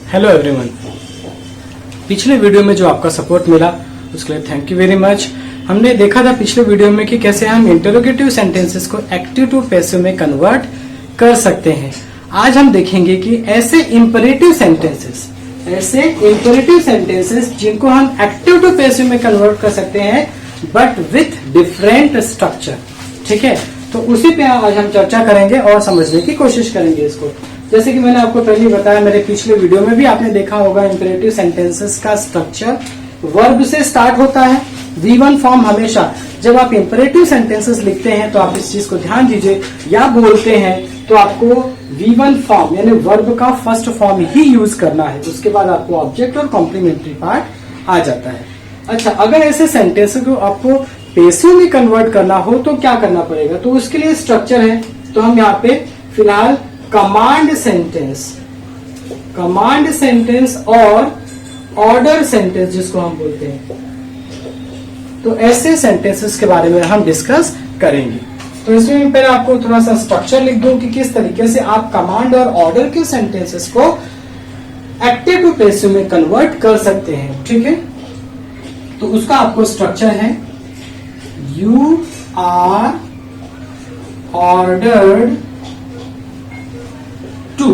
Hello everyone. पिछले video में जो आपका सपोर्ट मिला उसके लिए थैंक यू वेरी मच। हमने देखा था पिछले वीडियो में कि कैसे हम इंटरोगेटिव सेंटेंसेस को एक्टिव टू पैसिव में कन्वर्ट कर सकते हैं। आज हम देखेंगे कि ऐसे इंपरेटिव सेंटेंसेस जिनको हम एक्टिव टू पैसिव में कन्वर्ट कर सकते हैं बट विथ डिफरेंट स्ट्रक्चर। ठीक है, तो उसी पे आज हम चर्चा करेंगे और समझने की कोशिश करेंगे इसको। जैसे कि मैंने आपको पहले बताया, मेरे पिछले वीडियो में भी आपने देखा होगा इंपरेटिव सेंटेंसेस का स्ट्रक्चर वर्ब से स्टार्ट होता है। V1 फॉर्म हमेशा जब आप इंपरेटिव सेंटेंसेस लिखते हैं तो आप इस चीज को ध्यान दीजिए, या बोलते हैं तो आपको V1 फॉर्म यानी वर्ब का फर्स्ट फॉर्म ही यूज करना है। उसके बाद आपको ऑब्जेक्ट और कॉम्प्लीमेंट्री पार्ट आ जाता है। अच्छा, अगर ऐसे सेंटेंस को आपको पैसिव में कन्वर्ट करना हो तो क्या करना पड़ेगा, तो उसके लिए स्ट्रक्चर है। तो हम यहाँ पे फिलहाल कमांड सेंटेंस और ऑर्डर सेंटेंस जिसको हम बोलते हैं, तो ऐसे सेंटेंसेस के बारे में हम डिस्कस करेंगे। तो इसमें पहले आपको थोड़ा सा स्ट्रक्चर लिख दूं कि किस तरीके से आप कमांड और ऑर्डर के सेंटेंसेस को एक्टिव टू पैसिव में कन्वर्ट कर सकते हैं। ठीक है, तो उसका आपको स्ट्रक्चर है यू आर ऑर्डर्ड टू।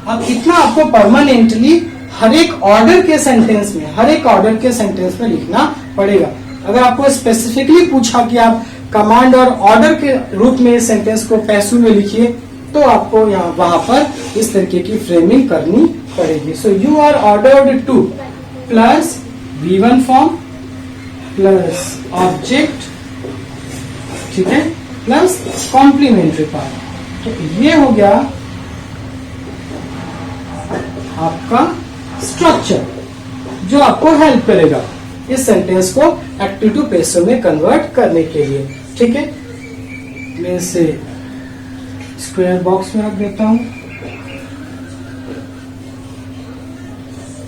अब इतना आपको परमानेंटली हर एक ऑर्डर के सेंटेंस में लिखना पड़ेगा। अगर आपको स्पेसिफिकली पूछा कि आप कमांड और ऑर्डर के रूप में सेंटेंस को पैसिव में लिखिए तो आपको वहां पर इस तरीके की फ्रेमिंग करनी पड़ेगी। So you are ordered to plus V1 form plus object, ठीक है, प्लस कॉम्प्लीमेंट्री पार्ट। तो ये हो गया आपका स्ट्रक्चर जो आपको हेल्प करेगा इस सेंटेंस को एक्टिव टू पैसिव में कन्वर्ट करने के लिए। ठीक है, मैं इसे स्क्वायर बॉक्स में रख देता हूं।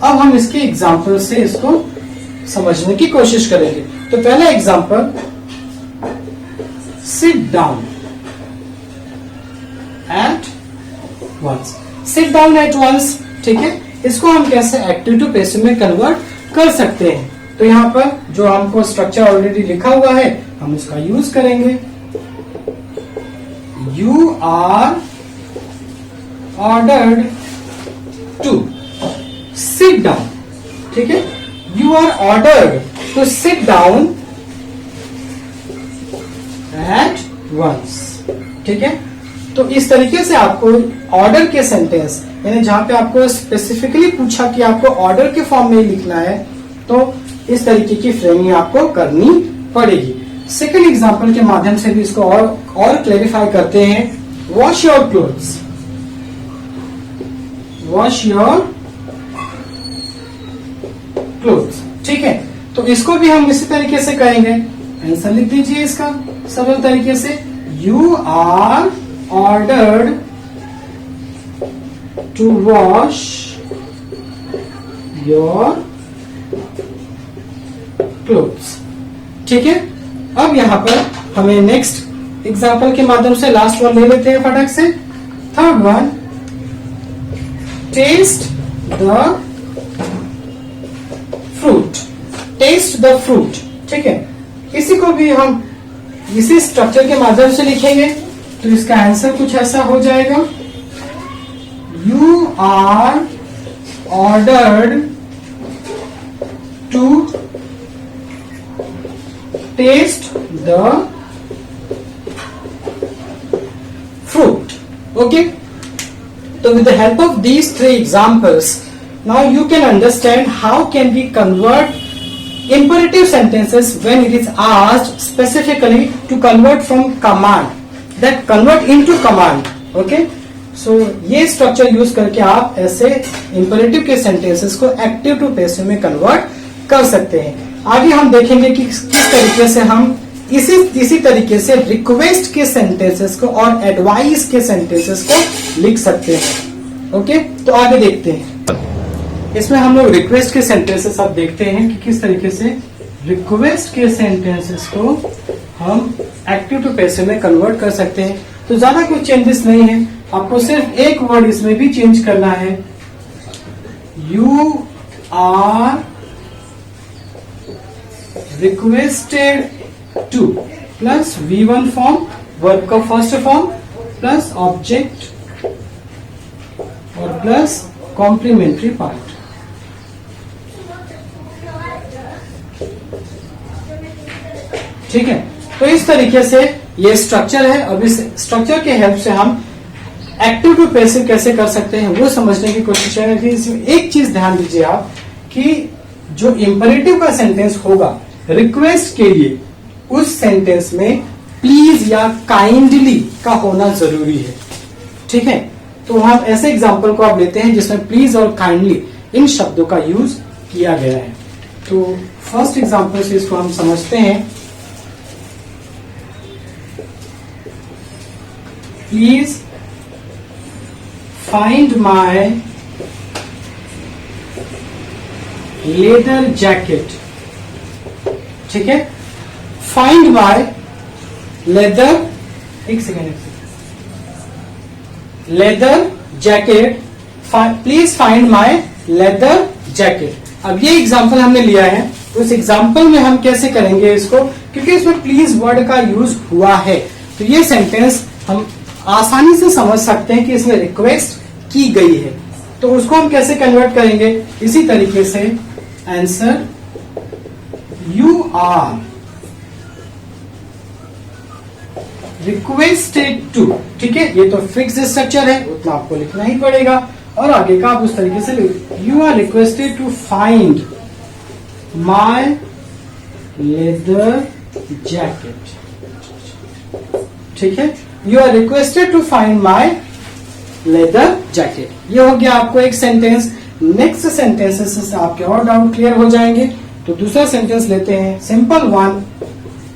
अब हम इसके एग्जांपल से इसको समझने की कोशिश करेंगे। तो पहला example, sit down at once. Sit down at once, ठीक है, इसको हम कैसे एक्टिव टू पैसिव में कन्वर्ट कर सकते हैं। तो यहाँ पर जो हमको स्ट्रक्चर ऑलरेडी लिखा हुआ है हम उसका यूज करेंगे। You are ordered to sit down, ठीक है, you are ordered to sit down at once. ठीक है, तो इस तरीके से आपको ऑर्डर के सेंटेंस यानी जहां पे आपको स्पेसिफिकली पूछा कि आपको ऑर्डर के फॉर्म में लिखना है तो इस तरीके की फ्रेमिंग आपको करनी पड़ेगी। सेकंड एग्जांपल के माध्यम से भी इसको और क्लैरिफाई करते हैं। Wash your clothes, wash your clothes, ठीक है, तो इसको भी हम इसी तरीके से करेंगे। आंसर लिख दीजिए इसका सरल तरीके से, you are ordered to wash your clothes. ठीक है, अब यहां पर हमें नेक्स्ट एग्जांपल के माध्यम से लास्ट वन ले लेते हैं फटाक से। Third one, taste the fruit, taste the fruit. ठीक है, इसी को भी हम इसी स्ट्रक्चर के माध्यम से लिखेंगे तो इसका आंसर कुछ ऐसा हो जाएगा, you are ordered to taste the fruit. Okay, so with the help of these three examples now you can understand how can we convert imperative sentences when it is asked specifically to convert from command that convert into command. Okay, so ये structure use करके आप ऐसे imperative के sentences को active to passive में convert कर सकते हैं। आगे हम देखेंगे कि किस तरीके से हम इसी तरीके से रिक्वेस्ट के सेंटेंसेस को और एडवाइस के सेंटेंसेस को लिख सकते हैं। ओके, तो आगे देखते हैं। इसमें हम लोग रिक्वेस्ट के सेंटेंसेस अब देखते हैं कि किस तरीके से रिक्वेस्ट के सेंटेंसेस को हम एक्टिव टू पैसिव में कन्वर्ट कर सकते हैं। तो ज्यादा कुछ चेंजेस नहीं है, आपको सिर्फ एक वर्ड इसमें भी चेंज करना है, you are requested to plus V1 form, verb का फर्स्ट फॉर्म, प्लस ऑब्जेक्ट और प्लस कॉम्प्लीमेंट्री पार्ट। ठीक है, तो इस तरीके से ये स्ट्रक्चर है। अब इस स्ट्रक्चर के हेल्प से हम एक्टिव टू पैसिव कैसे कर सकते हैं वो समझने की कोशिश करेंगे। इसमें एक चीज ध्यान दीजिए आप कि जो इंपरेटिव का सेंटेंस होगा रिक्वेस्ट के लिए, उस सेंटेंस में प्लीज या काइंडली का होना जरूरी है। ठीक है, तो हम ऐसे एग्जांपल को आप लेते हैं जिसमें प्लीज और काइंडली इन शब्दों का यूज किया गया है। तो फर्स्ट एग्जांपल से इसको हम समझते हैं। Please find my leather jacket. ठीक है, फाइंड माई लेदर, एक second, leather jacket, please find my leather jacket. अब ये एग्जाम्पल हमने लिया है, उस एग्जाम्पल में हम कैसे करेंगे इसको, क्योंकि इसमें प्लीज वर्ड का यूज हुआ है, तो ये सेंटेंस हम आसानी से समझ सकते हैं कि इसमें रिक्वेस्ट की गई है। तो उसको हम कैसे कन्वर्ट करेंगे, इसी तरीके से answer you are requested to. ठीक है, ये तो फिक्स स्ट्रक्चर है, उतना आपको लिखना ही पड़ेगा, और आगे का आप उस तरीके से you are requested to find my leather jacket. ठीक है, you are requested to find my leather jacket. ये हो गया आपको एक सेंटेंस। नेक्स्ट सेंटेंसेस से आपके और डाउट क्लियर हो जाएंगे। तो दूसरा सेंटेंस लेते हैं, simple one,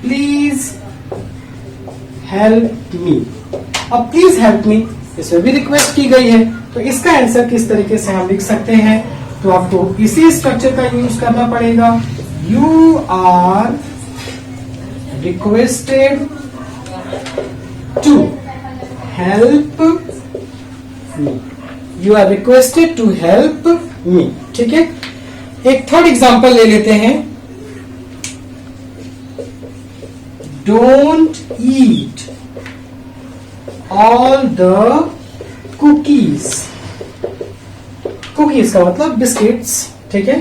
please help me. अब प्लीज हेल्प मी, इसमें भी रिक्वेस्ट की गई है, तो इसका आंसर किस तरीके से हम लिख सकते हैं, तो आपको इसी स्ट्रक्चर का यूज करना पड़ेगा। You are requested to help me. You are requested to help me. ठीक है, एक थर्ड एग्जांपल ले लेते हैं। Don't eat all the cookies. Cookies का मतलब बिस्किट्स। ठीक है,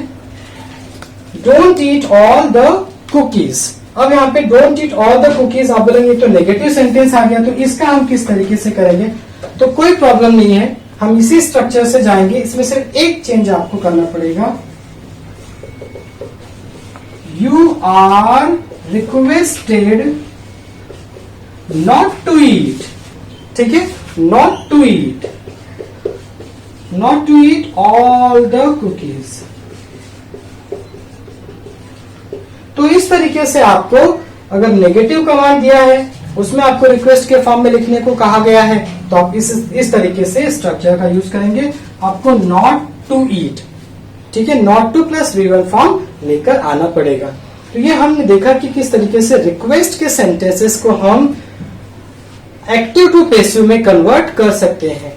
don't eat all the cookies. अब यहाँ पे don't eat all the cookies आप बोलेंगे तो नेगेटिव सेंटेंस आ गया, तो इसका हम किस तरीके से करेंगे, तो कोई प्रॉब्लम नहीं है, हम इसी स्ट्रक्चर से जाएंगे। इसमें सिर्फ एक चेंज आपको करना पड़ेगा। You are requested not to eat. ठीक है, not to eat, not to eat all the cookies. तो इस तरीके से आपको अगर नेगेटिव कमांड दिया है, उसमें आपको रिक्वेस्ट के फॉर्म में लिखने को कहा गया है, तो आप इस तरीके से स्ट्रक्चर का यूज करेंगे। आपको नॉट टू ईट, ठीक है, not to plus V1 form लेकर आना पड़ेगा। तो ये हमने देखा कि किस तरीके से रिक्वेस्ट के सेंटेंसेस को हम एक्टिव टू पैसिव में कन्वर्ट कर सकते हैं।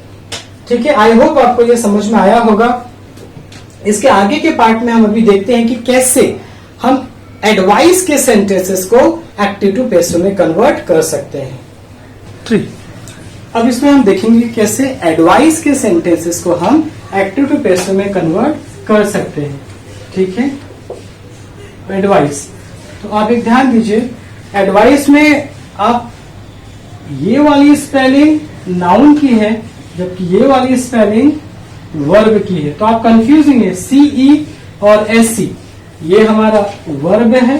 ठीक है, आई होप आपको ये समझ में आया होगा। इसके आगे के पार्ट में हम अभी देखते हैं कि कैसे हम एडवाइस के सेंटेंसेस को एक्टिव टू पैसिव में कन्वर्ट कर सकते हैं। 3 अब इसमें हम देखेंगे कैसे एडवाइस के सेंटेंसेस को हम एक्टिव टू पैसिव में कन्वर्ट कर सकते हैं। ठीक है, एडवाइस, तो आप एक ध्यान दीजिए, एडवाइस में आप ये वाली स्पेलिंग नाउन की है, जबकि ये वाली स्पेलिंग वर्ब की है, तो आप कंफ्यूजिंग है। CE और SC ये हमारा वर्ब है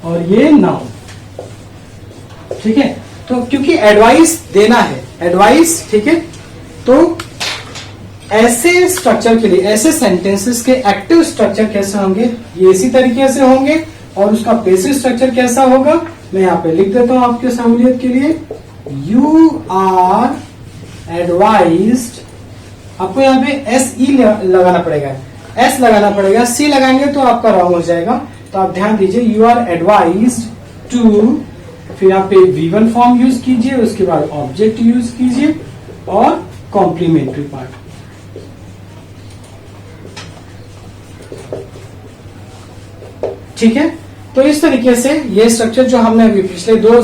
और ये नाउन। ठीक है, तो क्योंकि एडवाइस देना है, एडवाइस, ठीक है, तो ऐसे स्ट्रक्चर के लिए, ऐसे सेंटेंसेस के एक्टिव स्ट्रक्चर कैसे होंगे, ये इसी तरीके से होंगे, और उसका पैसिव स्ट्रक्चर कैसा होगा, मैं यहाँ पे लिख देता हूं आपके सहूलियत के लिए। यू आर एडवाइज्ड, आपको यहाँ पे SE लगाना पड़ेगा, S लगाना पड़ेगा, C लगाएंगे तो आपका रॉन्ग हो जाएगा। तो आप ध्यान दीजिए, यू आर एडवाइज्ड टू, फिर यहाँ पे V1 फॉर्म यूज कीजिए, उसके बाद ऑब्जेक्ट यूज कीजिए और कॉम्प्लीमेंट्री पार्ट। ठीक है, तो इस तरीके से ये स्ट्रक्चर जो हमने अभी पिछले 2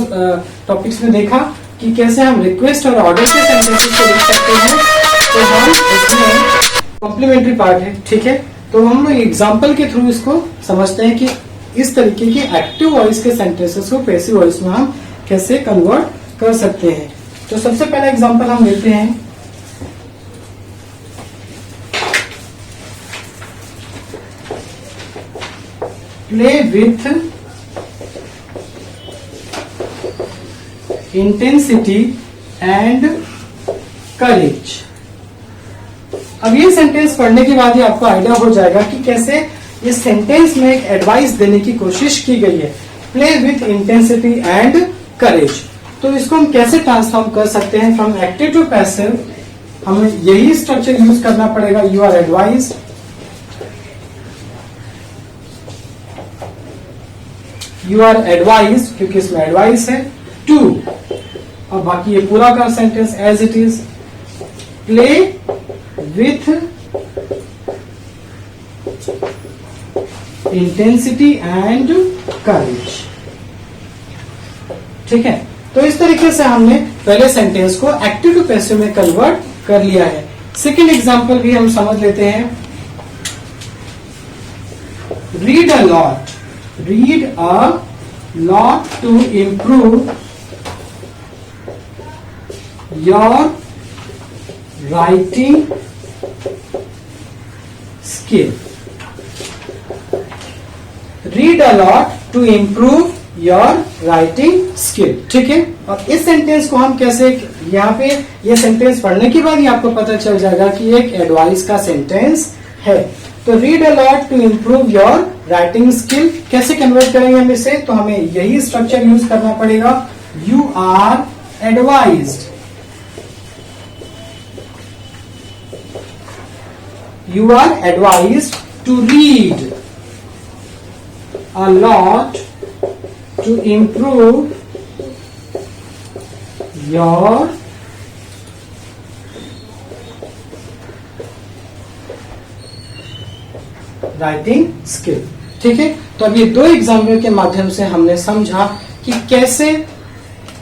टॉपिक्स में देखा कि कैसे हम रिक्वेस्ट और ऑर्डर के सेंटेंसेस को लिख सकते हैं, तो हम इसमें कॉम्प्लीमेंट्री पार्ट है, ठीक है। तो हम लोग एग्जाम्पल के थ्रू इसको समझते हैं कि इस तरीके की एक्टिव वॉइस के सेंटेंसेस को पैसिव वॉइस में हम कैसे कन्वर्ट कर सकते हैं। तो सबसे पहला एग्जाम्पल हम लेते हैं, प्ले विथ इंटेंसिटी एंड करेज। अब ये सेंटेंस पढ़ने के बाद ही आपको आइडिया हो जाएगा कि कैसे इस सेंटेंस में एक एडवाइस देने की कोशिश की गई है, प्ले विथ इंटेंसिटी एंड करेज। तो इसको हम कैसे ट्रांसफॉर्म कर सकते हैं फ्रॉम एक्टिव टू पैसिव, हमें यही स्ट्रक्चर यूज करना पड़ेगा। You are advised, you are advised क्योंकि इसमें एडवाइस है, टू, और बाकी ये पूरा का sentence as it is, play with intensity and courage, ठीक है। तो इस तरीके से हमने पहले सेंटेंस को एक्टिव टू पैसिव में कन्वर्ट कर लिया है। सेकेंड एग्जांपल भी हम समझ लेते हैं, read a lot, read a lot to improve your writing skill, read a lot to improve your writing skill, ठीक है। और इस सेंटेंस को हम कैसे, यहाँ पे ये सेंटेंस पढ़ने के बाद ही आपको पता चल जाएगा कि एक एडवाइस का सेंटेंस है। तो read a lot to improve your writing skill कैसे कन्वर्ट करेंगे हम इसे, तो हमें यही स्ट्रक्चर यूज करना पड़ेगा, you are advised, you are advised to read a lot to improve your writing skill, ठीक है। तो अब ये 2 एग्जाम्पल के माध्यम से हमने समझा कि कैसे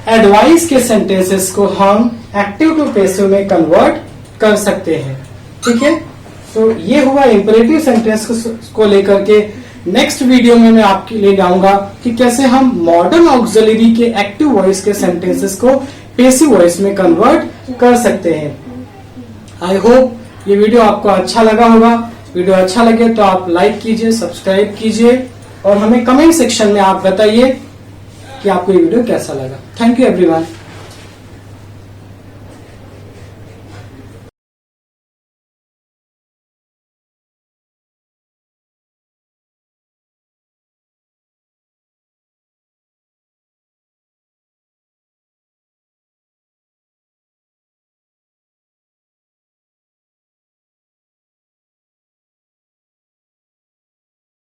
एडवाइस के सेंटेंसेस को हम एक्टिव टू पैसिव में कन्वर्ट कर सकते हैं, ठीक है। तो ये हुआ इंपेरेटिव सेंटेंस को लेकर के। नेक्स्ट वीडियो में मैं आपके लिए लाऊंगा कि कैसे हम मॉडर्न ऑक्सिलरी के एक्टिव वॉइस के सेंटेंसेस को पैसिव वॉइस में कन्वर्ट कर सकते हैं। आई होप ये वीडियो आपको अच्छा लगा होगा। वीडियो अच्छा लगे तो आप लाइक कीजिए, सब्सक्राइब कीजिए और हमें कमेंट सेक्शन में आप बताइए कि आपको ये वीडियो कैसा लगा। Thank you everyone.